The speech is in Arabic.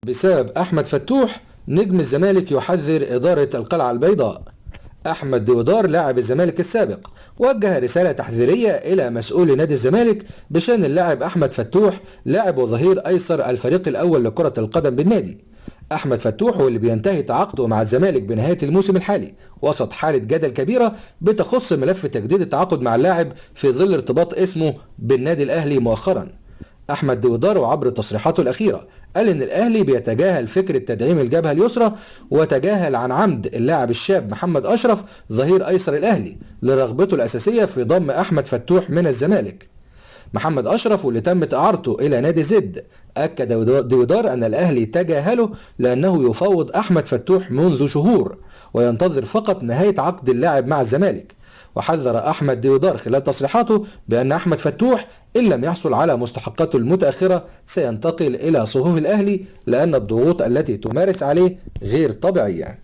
بسبب أحمد فتوح نجم الزمالك يحذر إدارة القلعة البيضاء. أحمد ديودار لاعب الزمالك السابق وجه رسالة تحذيرية إلى مسؤول نادي الزمالك بشأن اللاعب أحمد فتوح لاعب وظهير أيسر الفريق الأول لكرة القدم بالنادي. أحمد فتوح واللي بينتهي تعاقده مع الزمالك بنهاية الموسم الحالي وسط حالة جدل كبيرة بتخص ملف تجديد التعاقد مع اللاعب في ظل ارتباط اسمه بالنادي الأهلي مؤخرا. أحمد ديودار وعبر تصريحاته الأخيرة قال إن الأهلي بيتجاهل فكرة تدعيم الجبهة اليسرى وتجاهل عن عمد اللاعب الشاب محمد أشرف ظهير أيسر الأهلي لرغبته الأساسية في ضم أحمد فتوح من الزمالك. محمد أشرف واللي تمت إعارته إلى نادي زد أكد ديودار أن الأهلي تجاهله لأنه يفاوض أحمد فتوح منذ شهور وينتظر فقط نهاية عقد اللاعب مع الزمالك. وحذر أحمد ديودار خلال تصريحاته بأن أحمد فتوح إن لم يحصل على مستحقاته المتأخرة سينتقل إلى صفوف الأهلي لأن الضغوط التي تمارس عليه غير طبيعية.